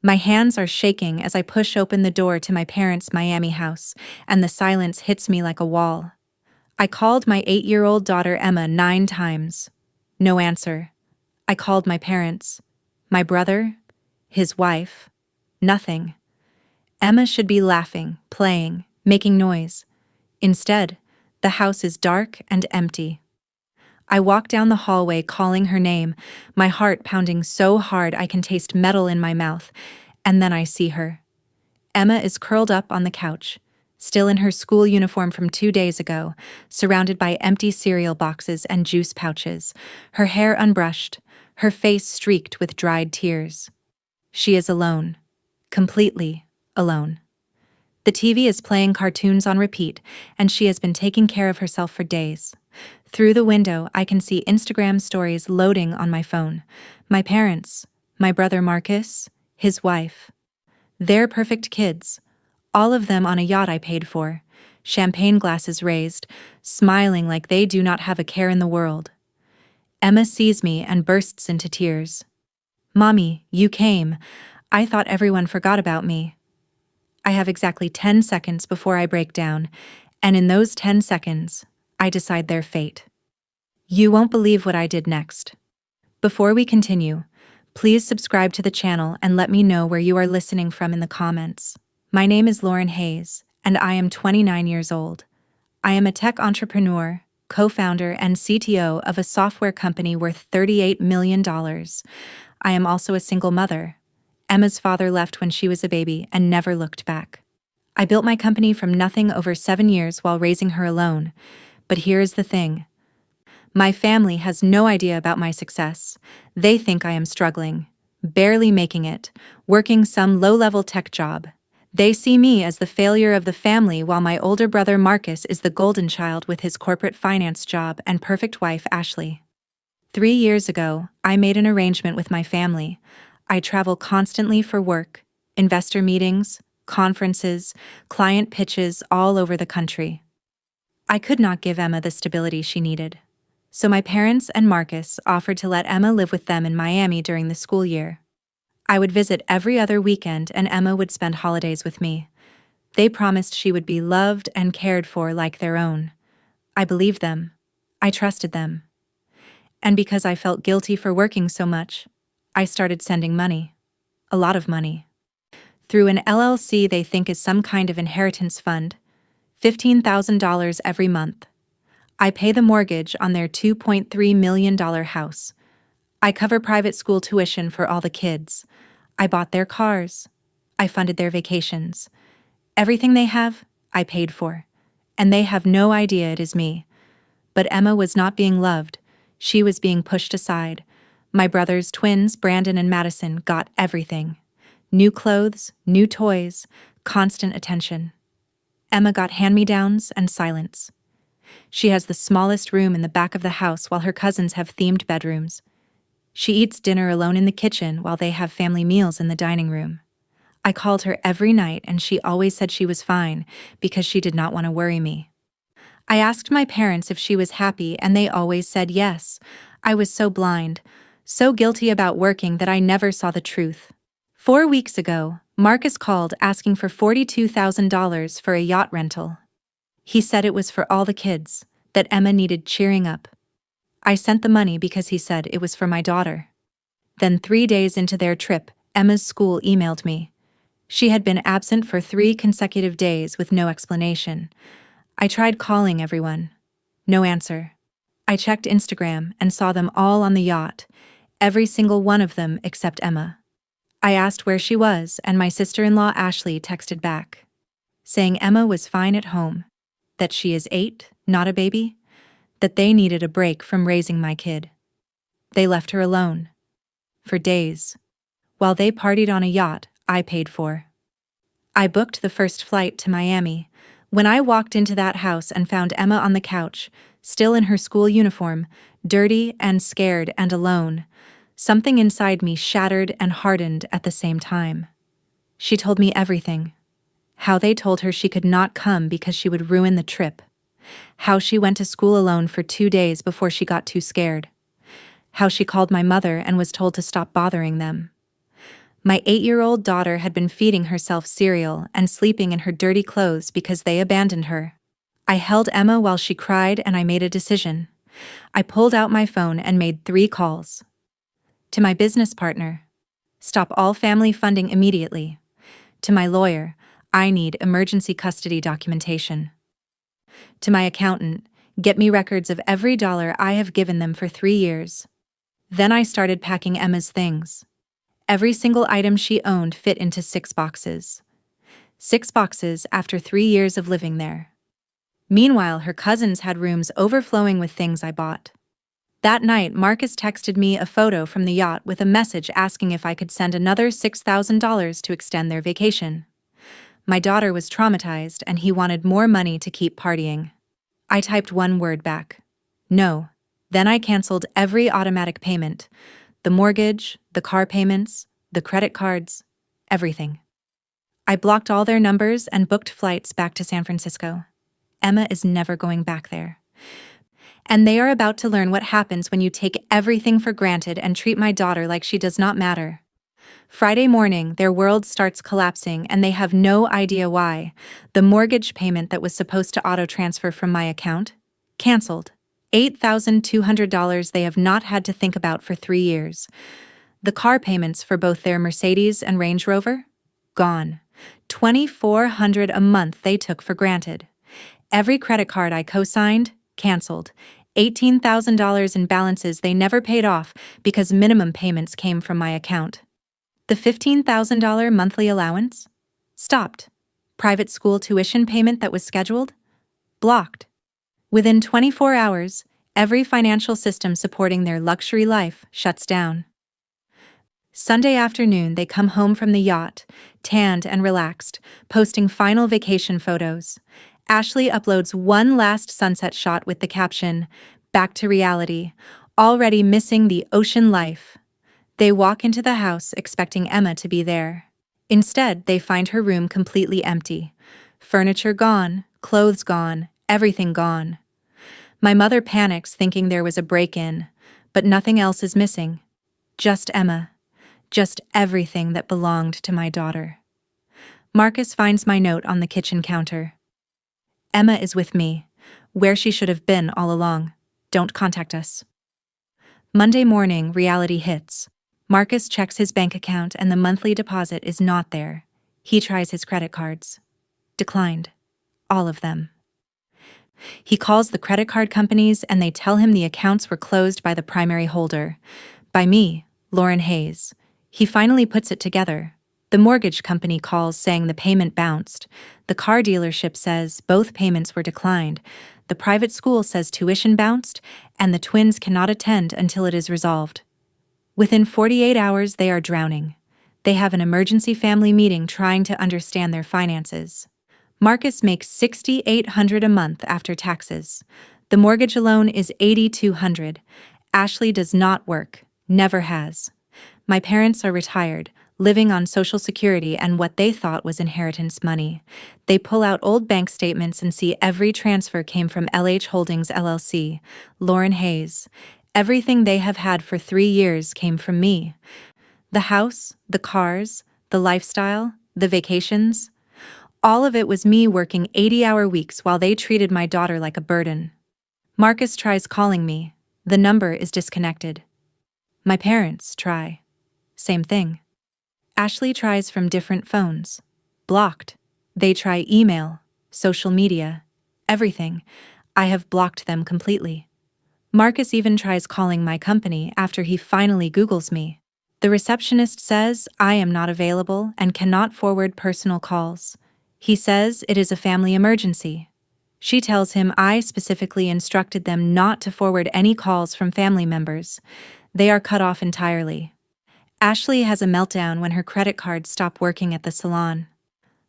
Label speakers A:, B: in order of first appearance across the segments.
A: My hands are shaking as I push open the door to my parents' Miami house, and the silence hits me like a wall. I called my 8-year-old daughter Emma 9 times. No answer. I called my parents. My brother? His wife? Nothing. Emma should be laughing, playing, making noise. Instead, the house is dark and empty. I walk down the hallway calling her name, my heart pounding so hard I can taste metal in my mouth, and then I see her. Emma is curled up on the couch, still in her school uniform from 2 days ago, surrounded by empty cereal boxes and juice pouches, her hair unbrushed, her face streaked with dried tears. She is alone. Completely alone. The TV is playing cartoons on repeat, and she has been taking care of herself for days. Through the window, I can see Instagram stories loading on my phone. My parents, my brother Marcus, his wife. They're perfect kids, all of them on a yacht I paid for, champagne glasses raised, smiling like they do not have a care in the world. Emma sees me and bursts into tears. "Mommy, you came. I thought everyone forgot about me." I have exactly 10 seconds before I break down, and in those 10 seconds, I decide their fate. You won't believe what I did next. Before we continue, please subscribe to the channel and let me know where you are listening from in the comments. My name is Lauren Hayes, and I am 29 years old. I am a tech entrepreneur, co-founder and CTO of a software company worth $38 million. I am also a single mother. Emma's father left when she was a baby and never looked back. I built my company from nothing over 7 years while raising her alone. But here is the thing. My family has no idea about my success. They think I am struggling, barely making it, working some low-level tech job. They see me as the failure of the family while my older brother Marcus is the golden child with his corporate finance job and perfect wife Ashley. 3 years ago, I made an arrangement with my family. I travel constantly for work, investor meetings, conferences, client pitches all over the country. I could not give Emma the stability she needed. So my parents and Marcus offered to let Emma live with them in Miami during the school year. I would visit every other weekend and Emma would spend holidays with me. They promised she would be loved and cared for like their own. I believed them. I trusted them. And because I felt guilty for working so much, I started sending money. A lot of money. Through an LLC they think is some kind of inheritance fund. $15,000 every month. I pay the mortgage on their $2.3 million house. I cover private school tuition for all the kids. I bought their cars. I funded their vacations. Everything they have, I paid for. And they have no idea it is me. But Emma was not being loved. She was being pushed aside. My brothers, twins, Brandon and Madison, got everything. New clothes, new toys, constant attention. Emma got hand-me-downs and silence. She has the smallest room in the back of the house while her cousins have themed bedrooms. She eats dinner alone in the kitchen while they have family meals in the dining room. I called her every night and she always said she was fine because she did not want to worry me. I asked my parents if she was happy and they always said yes. I was so blind, so guilty about working that I never saw the truth. 4 weeks ago, Marcus called asking for $42,000 for a yacht rental. He said it was for all the kids, that Emma needed cheering up. I sent the money because he said it was for my daughter. Then 3 days into their trip, Emma's school emailed me. She had been absent for 3 consecutive days with no explanation. I tried calling everyone. No answer. I checked Instagram and saw them all on the yacht, every single one of them except Emma. I asked where she was and my sister-in-law Ashley texted back, saying Emma was fine at home, that she is 8, not a baby, that they needed a break from raising my kid. They left her alone. For days. While they partied on a yacht I paid for. I booked the first flight to Miami. When I walked into that house and found Emma on the couch, still in her school uniform, dirty and scared and alone, something inside me shattered and hardened at the same time. She told me everything. How they told her she could not come because she would ruin the trip. How she went to school alone for 2 days before she got too scared. How she called my mother and was told to stop bothering them. My 8-year-old daughter had been feeding herself cereal and sleeping in her dirty clothes because they abandoned her. I held Emma while she cried and I made a decision. I pulled out my phone and made 3 calls. To my business partner, stop all family funding immediately. To my lawyer, I need emergency custody documentation. To my accountant, get me records of every dollar I have given them for 3 years. Then I started packing Emma's things. Every single item she owned fit into 6 boxes. 6 boxes after 3 years of living there. Meanwhile, her cousins had rooms overflowing with things I bought. That night, Marcus texted me a photo from the yacht with a message asking if I could send another $6,000 to extend their vacation. My daughter was traumatized and he wanted more money to keep partying. I typed one word back. No. Then I canceled every automatic payment. The mortgage, the car payments, the credit cards, everything. I blocked all their numbers and booked flights back to San Francisco. Emma is never going back there. And they are about to learn what happens when you take everything for granted and treat my daughter like she does not matter. Friday morning, their world starts collapsing and they have no idea why. The mortgage payment that was supposed to auto-transfer from my account? Canceled. $8,200 they have not had to think about for 3 years. The car payments for both their Mercedes and Range Rover? Gone. $2,400 a month they took for granted. Every credit card I co-signed? Canceled. $18,000 in balances they never paid off because minimum payments came from my account. The $15,000 monthly allowance? Stopped. Private school tuition payment that was scheduled? Blocked. Within 24 hours, every financial system supporting their luxury life shuts down. Sunday afternoon, they come home from the yacht, tanned and relaxed, posting final vacation photos. Ashley uploads one last sunset shot with the caption, "Back to reality, already missing the ocean life." They walk into the house expecting Emma to be there. Instead, they find her room completely empty. Furniture gone, clothes gone, everything gone. My mother panics thinking there was a break-in, but nothing else is missing. Just Emma. Just everything that belonged to my daughter. Marcus finds my note on the kitchen counter. Emma is with me, where she should have been all along. Don't contact us. Monday morning, reality hits. Marcus checks his bank account and the monthly deposit is not there. He tries his credit cards. Declined. All of them. He calls the credit card companies and they tell him the accounts were closed by the primary holder. By me, Lauren Hayes. He finally puts it together. The mortgage company calls saying the payment bounced. The car dealership says both payments were declined. The private school says tuition bounced, and the twins cannot attend until it is resolved. Within 48 hours, they are drowning. They have an emergency family meeting trying to understand their finances. Marcus makes $6,800 a month after taxes. The mortgage alone is $8,200. Ashley does not work, never has. My parents are retired, living on Social Security and what they thought was inheritance money. They pull out old bank statements and see every transfer came from LH Holdings LLC, Lauren Hayes. Everything they have had for 3 years came from me. The house, the cars, the lifestyle, the vacations. All of it was me working 80-hour weeks while they treated my daughter like a burden. Marcus tries calling me. The number is disconnected. My parents try. Same thing. Ashley tries from different phones. Blocked. They try email, social media, everything. I have blocked them completely. Marcus even tries calling my company after he finally Googles me. The receptionist says I am not available and cannot forward personal calls. He says it is a family emergency. She tells him I specifically instructed them not to forward any calls from family members. They are cut off entirely. Ashley has a meltdown when her credit cards stop working at the salon.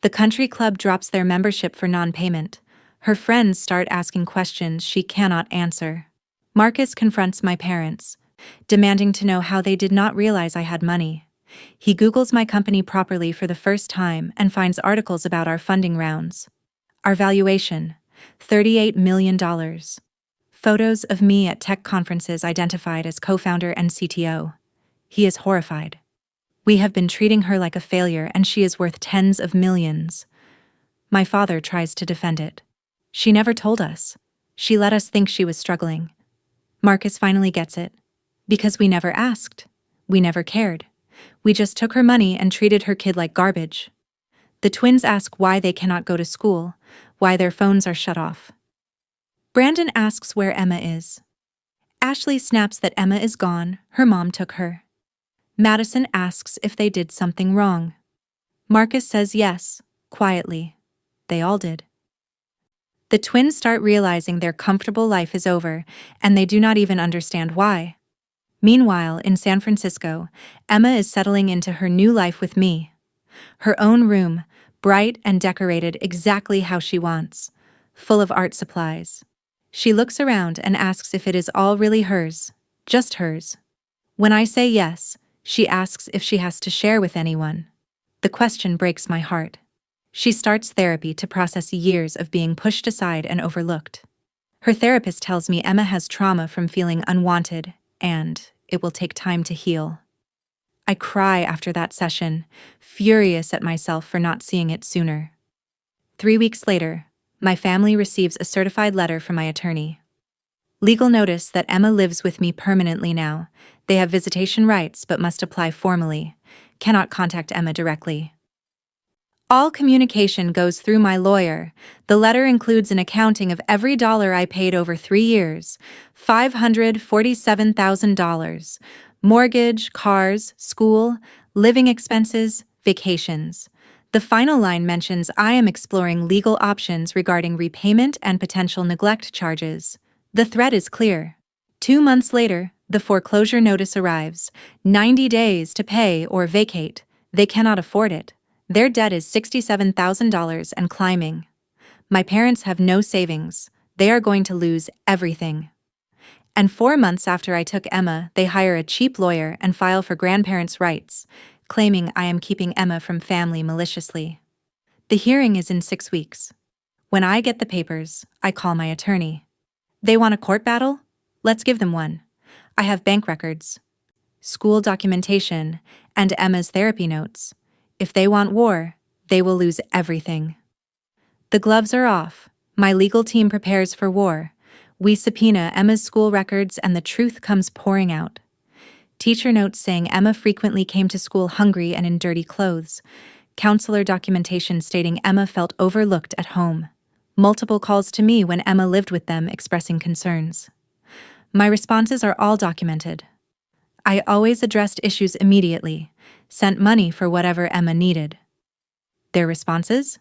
A: The country club drops their membership for non-payment. Her friends start asking questions she cannot answer. Marcus confronts my parents, demanding to know how they did not realize I had money. He Googles my company properly for the first time and finds articles about our funding rounds. Our valuation, $38 million. Photos of me at tech conferences identified as co-founder and CTO. He is horrified. We have been treating her like a failure, and she is worth tens of millions. My father tries to defend it. She never told us. She let us think she was struggling. Marcus finally gets it. Because we never asked. We never cared. We just took her money and treated her kid like garbage. The twins ask why they cannot go to school, why their phones are shut off. Brandon asks where Emma is. Ashley snaps that Emma is gone, her mom took her. Madison asks if they did something wrong. Marcus says yes, quietly. They all did. The twins start realizing their comfortable life is over, and they do not even understand why. Meanwhile, in San Francisco, Emma is settling into her new life with me. Her own room, bright and decorated exactly how she wants, full of art supplies. She looks around and asks if it is all really hers, just hers. When I say yes, she asks if she has to share with anyone. The question breaks my heart. She starts therapy to process years of being pushed aside and overlooked. Her therapist tells me Emma has trauma from feeling unwanted, and it will take time to heal. I cry after that session, furious at myself for not seeing it sooner. 3 weeks later, my family receives a certified letter from my attorney. Legal notice that Emma lives with me permanently now. They have visitation rights but must apply formally. Cannot contact Emma directly. All communication goes through my lawyer. The letter includes an accounting of every dollar I paid over 3 years, $547,000. Mortgage, cars, school, living expenses, vacations. The final line mentions I am exploring legal options regarding repayment and potential neglect charges. The threat is clear. 2 months later, the foreclosure notice arrives. 90 days to pay or vacate. They cannot afford it. Their debt is $67,000 and climbing. My parents have no savings. They are going to lose everything. And 4 months after I took Emma, they hire a cheap lawyer and file for grandparents' rights, claiming I am keeping Emma from family maliciously. The hearing is in 6 weeks. When I get the papers, I call my attorney. They want a court battle? Let's give them one. I have bank records, school documentation, and Emma's therapy notes. If they want war, they will lose everything. The gloves are off. My legal team prepares for war. We subpoena Emma's school records and the truth comes pouring out. Teacher notes saying Emma frequently came to school hungry and in dirty clothes. Counselor documentation stating Emma felt overlooked at home. Multiple calls to me when Emma lived with them expressing concerns. My responses are all documented. I always addressed issues immediately, sent money for whatever Emma needed. Their responses?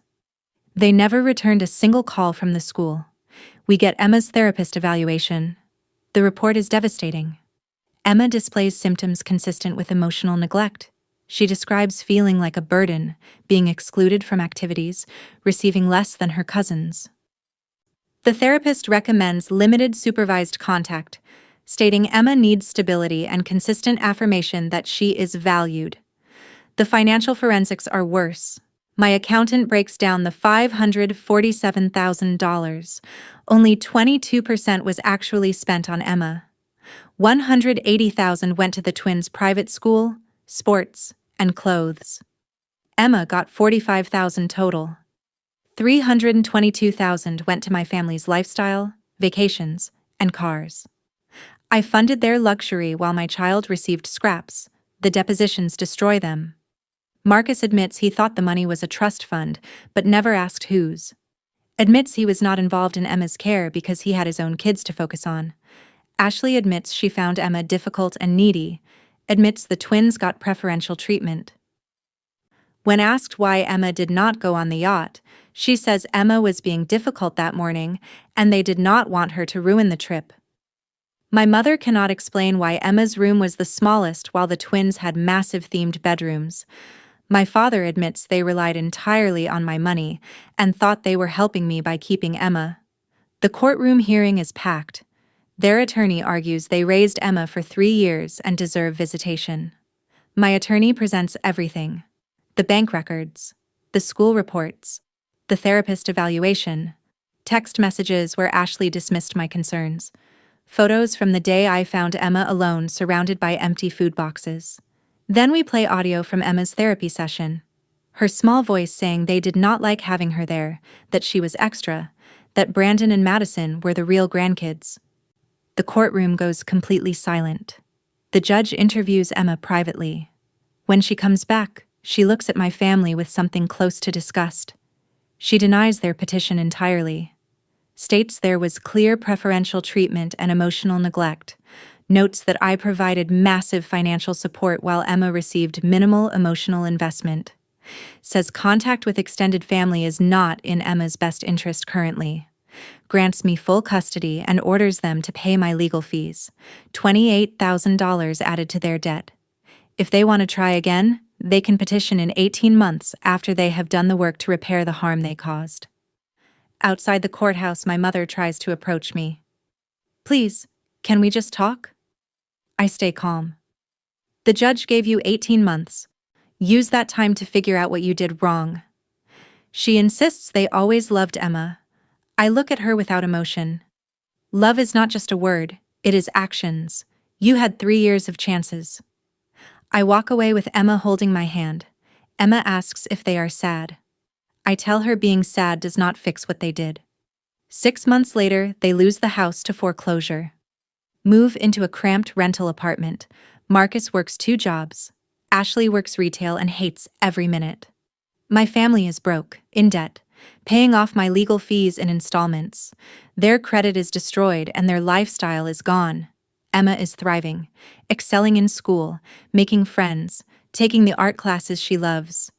A: They never returned a single call from the school. We get Emma's therapist evaluation. The report is devastating. Emma displays symptoms consistent with emotional neglect. She describes feeling like a burden, being excluded from activities, receiving less than her cousins. The therapist recommends limited supervised contact, stating Emma needs stability and consistent affirmation that she is valued. The financial forensics are worse. My accountant breaks down the $547,000. Only 22% was actually spent on Emma. $180,000 went to the twins' private school, sports, and clothes. Emma got $45,000 total. $322,000 went to my family's lifestyle, vacations, and cars. I funded their luxury while my child received scraps. The depositions destroy them. Marcus admits he thought the money was a trust fund, but never asked whose. Admits he was not involved in Emma's care because he had his own kids to focus on. Ashley admits she found Emma difficult and needy. Admits the twins got preferential treatment. When asked why Emma did not go on the yacht, she says Emma was being difficult that morning and they did not want her to ruin the trip. My mother cannot explain why Emma's room was the smallest while the twins had massive themed bedrooms. My father admits they relied entirely on my money and thought they were helping me by keeping Emma. The courtroom hearing is packed. Their attorney argues they raised Emma for 3 years and deserve visitation. My attorney presents everything: the bank records, the school reports, the therapist evaluation, text messages where Ashley dismissed my concerns, photos from the day I found Emma alone surrounded by empty food boxes, Then we play audio from Emma's therapy session. Her small voice saying they did not like having her there, that she was extra, that Brandon and Madison were the real grandkids. The courtroom goes completely silent. The judge interviews Emma privately. When she comes back, she looks at my family with something close to disgust. She denies their petition entirely. States there was clear preferential treatment and emotional neglect. Notes that I provided massive financial support while Emma received minimal emotional investment. Says contact with extended family is not in Emma's best interest currently. Grants me full custody and orders them to pay my legal fees, $28,000 added to their debt. If they want to try again, they can petition in 18 months after they have done the work to repair the harm they caused. Outside the courthouse, my mother tries to approach me. Please, can we just talk? I stay calm. The judge gave you 18 months. Use that time to figure out what you did wrong. She insists they always loved Emma. I look at her without emotion. Love is not just a word, it is actions. You had 3 years of chances. I walk away with Emma holding my hand. Emma asks if they are sad. I tell her being sad does not fix what they did. 6 months later, they lose the house to foreclosure. Move into a cramped rental apartment. Marcus works 2 jobs. Ashley works retail and hates every minute. My family is broke, in debt, paying off my legal fees in installments. Their credit is destroyed and their lifestyle is gone. Emma is thriving, excelling in school, making friends, taking the art classes she loves.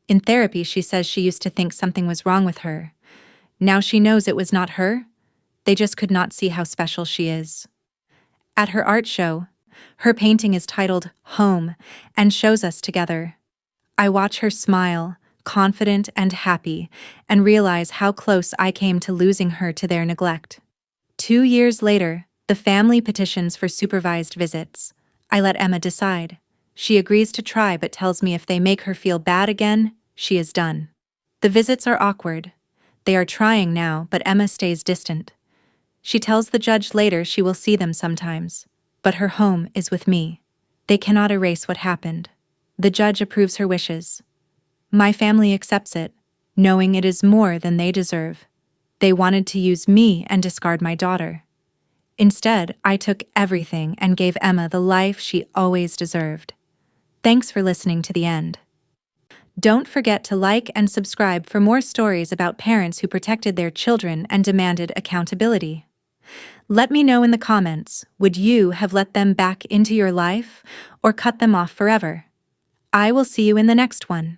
A: In therapy, she says she used to think something was wrong with her. Now she knows it was not her. They just could not see how special she is. At her art show, her painting is titled Home and shows us together. I watch her smile, confident and happy, and realize how close I came to losing her to their neglect. 2 years later, the family petitions for supervised visits. I let Emma decide. She agrees to try but tells me if they make her feel bad again, she is done. The visits are awkward. They are trying now, but Emma stays distant. She tells the judge later she will see them sometimes, but her home is with me. They cannot erase what happened. The judge approves her wishes. My family accepts it, knowing it is more than they deserve. They wanted to use me and discard my daughter. Instead, I took everything and gave Emma the life she always deserved. Thanks for listening to the end. Don't forget to like and subscribe for more stories about parents who protected their children and demanded accountability. Let me know in the comments, would you have let them back into your life or cut them off forever? I will see you in the next one.